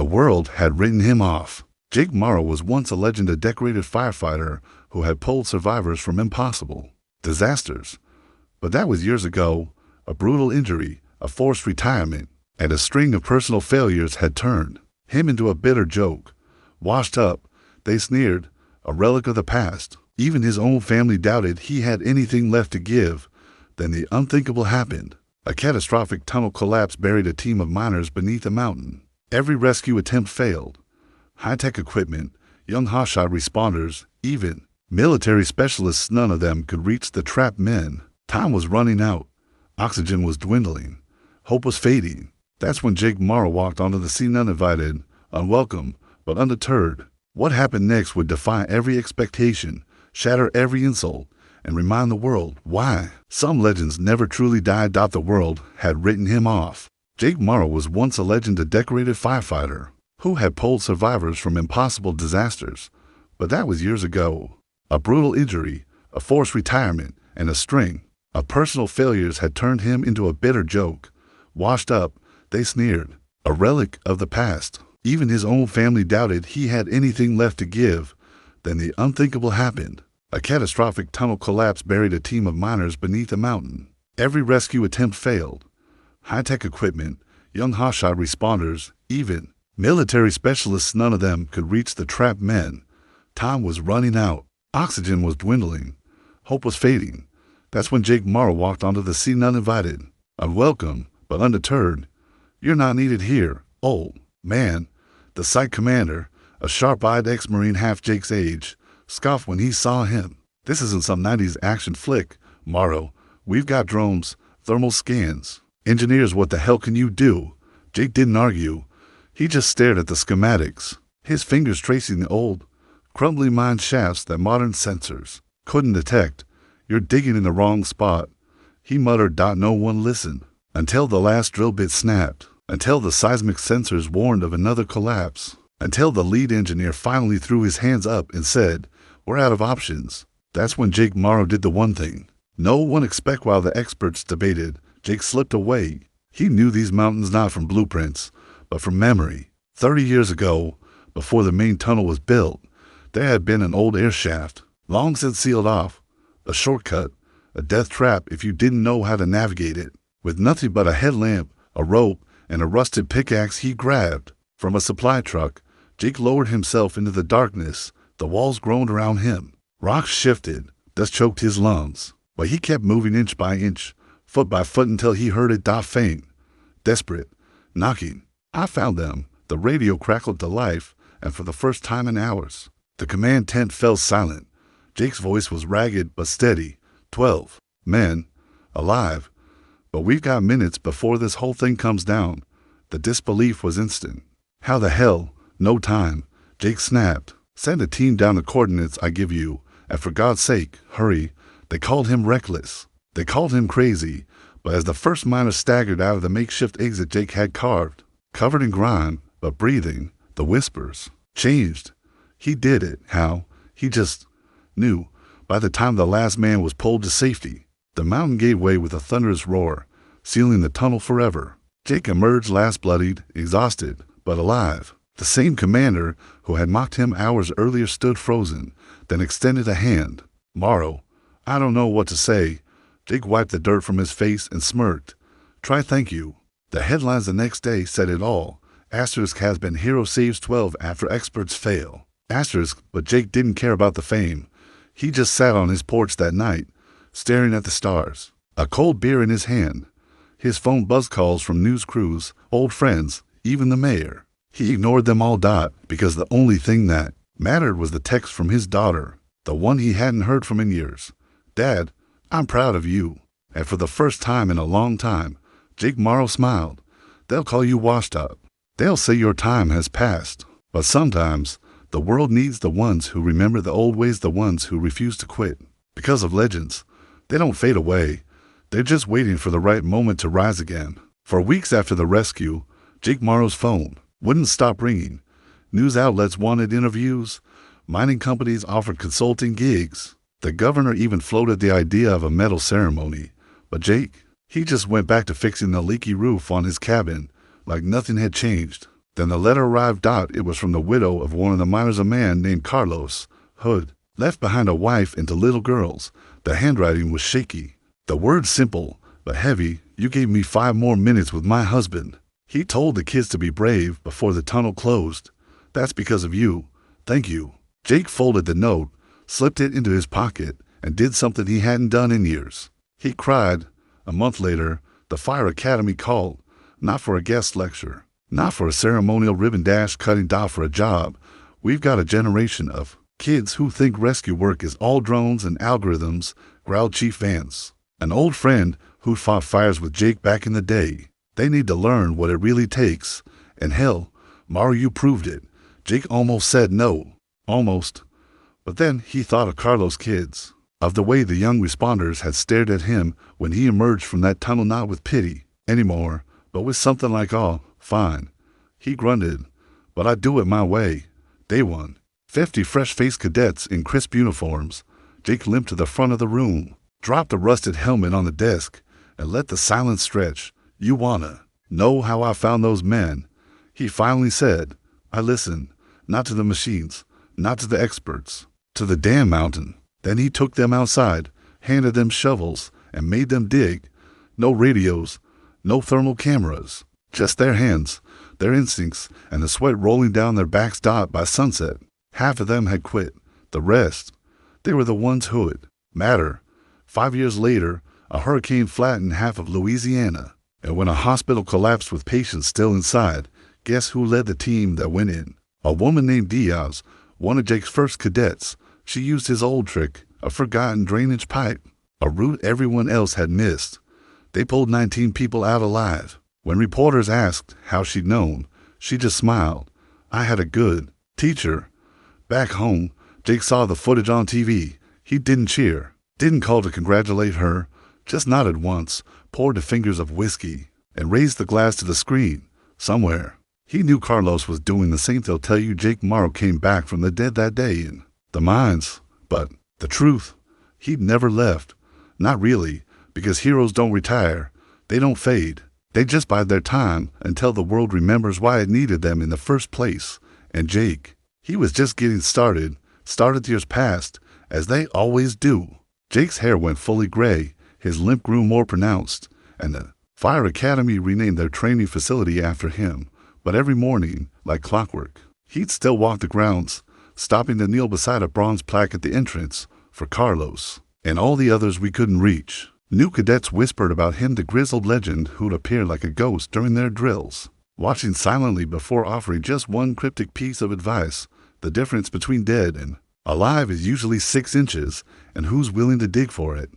The world had written him off. Jake Morrow was once a legend, a decorated firefighter who had pulled survivors from impossible disasters. But that was years ago. A brutal injury, a forced retirement, and a string of personal failures had turned him into a bitter joke. Washed up, they sneered, a relic of the past. Even his own family doubted he had anything left to give. Then the unthinkable happened. A catastrophic tunnel collapse buried a team of miners beneath a mountain. Every rescue attempt failed. High-tech equipment, young hotshot responders, even military specialists, none of them could reach the trapped men. Time was running out. Oxygen was dwindling. Hope was fading. That's when Jake Morrow walked onto the scene uninvited, unwelcome, but undeterred. What happened next would defy every expectation, shatter every insult, and remind the world why some legends never truly died. The world had written him off. Jake Morrow was once a legend, a decorated firefighter who had pulled survivors from impossible disasters. But that was years ago. A brutal injury, a forced retirement, and a string of personal failures had turned him into a bitter joke. Washed up, they sneered, a relic of the past. Even his own family doubted he had anything left to give. Then the unthinkable happened. A catastrophic tunnel collapse buried a team of miners beneath a mountain. Every rescue attempt failed. High-tech equipment, young hotshot responders, even military specialists, none of them could reach the trapped men. Time was running out. Oxygen was dwindling. Hope was fading. That's when Jake Morrow walked onto the scene uninvited, unwelcome, but undeterred. You're not needed here, old man. The site commander, a sharp-eyed ex-Marine half Jake's age, scoffed when he saw him. This isn't some 90s action flick, Morrow. We've got drones, thermal scans. Engineers, what the hell can you do? Jake didn't argue. He just stared at the schematics, his fingers tracing the old, crumbling mine shafts that modern sensors couldn't detect. You're digging in the wrong spot, he muttered. No one listened until the last drill bit snapped, until the seismic sensors warned of another collapse, until the lead engineer finally threw his hands up and said, "We're out of options." That's when Jake Morrow did the one thing no one expected. While the experts debated, Jake slipped away. He knew these mountains not from blueprints, but from memory. 30 years ago, before the main tunnel was built, there had been an old air shaft, long since sealed off, a shortcut, a death trap if you didn't know how to navigate it. With nothing but a headlamp, a rope, and a rusted pickaxe he grabbed from a supply truck, Jake lowered himself into the darkness. The walls groaned around him. Rocks shifted, dust choked his lungs, but he kept moving inch by inch, foot by foot, until he heard it faint, desperate, knocking. "I found them." The radio crackled to life, and for the first time in hours, the command tent fell silent. Jake's voice was ragged but steady. 12 men, alive. But we've got minutes before this whole thing comes down. The disbelief was instant. "How the hell? No time," Jake snapped. "Send a team down the coordinates I give you, and for God's sake, hurry." They called him reckless. They called him crazy. But as the first miner staggered out of the makeshift exit Jake had carved, covered in grime, but breathing, the whispers changed. He did it. How? He just knew. By the time the last man was pulled to safety, the mountain gave way with a thunderous roar, sealing the tunnel forever. Jake emerged last, bloodied, exhausted, but alive. The same commander who had mocked him hours earlier stood frozen, then extended a hand. "Morrow, I don't know what to say." Jake wiped the dirt from his face and smirked. "Try thank you." The headlines the next day said it all. Asterisk has been hero saves 12 after experts fail. Asterisk, but Jake didn't care about the fame. He just sat on his porch that night, staring at the stars, a cold beer in his hand. His phone buzzed calls from news crews, old friends, even the mayor. He ignored them all, because the only thing that mattered was the text from his daughter, the one he hadn't heard from in years. "Dad, I'm proud of you." And for the first time in a long time, Jake Morrow smiled. "They'll call you washed up. They'll say your time has passed. But sometimes the world needs the ones who remember the old ways, the ones who refuse to quit. Because of legends, they don't fade away. They're just waiting for the right moment to rise again." For weeks after the rescue, Jake Morrow's phone wouldn't stop ringing. News outlets wanted interviews. Mining companies offered consulting gigs. The governor even floated the idea of a medal ceremony. But Jake, he just went back to fixing the leaky roof on his cabin like nothing had changed. Then the letter arrived. It was from the widow of one of the miners, a man named Carlos Hood. Left behind a wife and 2 little girls. The handwriting was shaky. The words simple, but heavy. You gave me 5 more minutes with my husband. He told the kids to be brave before the tunnel closed. That's because of you. Thank you. Jake folded the note, slipped it into his pocket, and did something he hadn't done in years. He cried. A month later, the Fire Academy called, not for a guest lecture, not for a ceremonial ribbon dash cutting, for a job. We've got a generation of kids who think rescue work is all drones and algorithms, growled Chief Vance, an old friend who fought fires with Jake back in the day. They need to learn what it really takes. And hell, Morrow, you proved it. Jake almost said no. Almost. But then he thought of Carlos' kids, of the way the young responders had stared at him when he emerged from that tunnel, not with pity anymore, but with something like awe. Fine. He grunted. But I'd do it my way. Day one. 50 fresh-faced cadets in crisp uniforms. Jake limped to the front of the room, dropped a rusted helmet on the desk, and let the silence stretch. You wanna know how I found those men? He finally said. I listened, not to the machines, not to the experts, to the damn mountain. Then he took them outside, handed them shovels, and made them dig. No radios, no thermal cameras, just their hands, their instincts, and the sweat rolling down their backs. By sunset, half of them had quit. The rest, they were the ones who'd matter. 5 years later, a hurricane flattened half of Louisiana. And when a hospital collapsed with patients still inside, guess who led the team that went in? A woman named Diaz, one of Jake's first cadets. She used his old trick, a forgotten drainage pipe, a route everyone else had missed. They pulled 19 people out alive. When reporters asked how she'd known, she just smiled. I had a good teacher. Back home, Jake saw the footage on TV. He didn't cheer, didn't call to congratulate her, just nodded once, poured the fingers of whiskey, and raised the glass to the screen. Somewhere, he knew Carlos was doing the same. They'll tell you Jake Morrow came back from the dead that day in the mines. But the truth, he'd never left. Not really, because heroes don't retire. They don't fade. They just bide their time until the world remembers why it needed them in the first place. And Jake, he was just getting started. Years passed, as they always do. Jake's hair went fully gray. His limp grew more pronounced, and the Fire Academy renamed their training facility after him. But every morning, like clockwork, he'd still walk the grounds, stopping to kneel beside a bronze plaque at the entrance for Carlos and all the others we couldn't reach. New cadets whispered about him, the grizzled legend who'd appear like a ghost during their drills, watching silently before offering just one cryptic piece of advice. The difference between dead and alive is usually 6 inches, and who's willing to dig for it?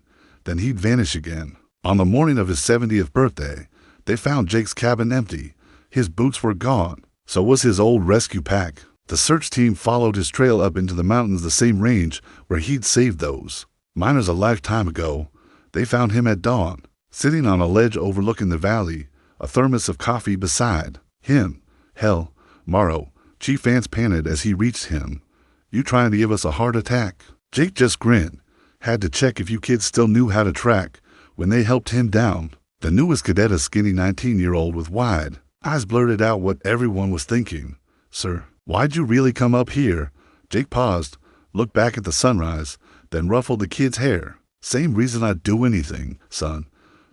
Then he'd vanish again. On the morning of his 70th birthday, they found Jake's cabin empty. His boots were gone. So was his old rescue pack. The search team followed his trail up into the mountains, the same range where he'd saved those miners a lifetime ago. They found him at dawn, sitting on a ledge overlooking the valley, a thermos of coffee beside him. Hell, Morrow, Chief Vance panted as he reached him. You trying to give us a heart attack? Jake just grinned. Had to check if you kids still knew how to track. When they helped him down, the newest cadet, a skinny 19-year-old with wide eyes, blurted out what everyone was thinking. Sir, why'd you really come up here? Jake paused, looked back at the sunrise, then ruffled the kid's hair. Same reason I'd do anything, son.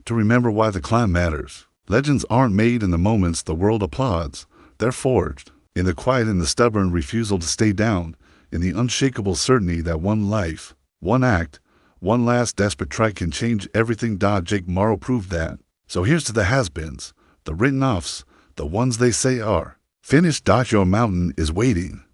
To remember why the climb matters. Legends aren't made in the moments the world applauds. They're forged in the quiet, in the stubborn refusal to stay down, in the unshakable certainty that one life, one act, one last desperate try can change everything. Jake Morrow proved that. So here's to the has-beens, the written-offs, the ones they say are finished. Your mountain is waiting.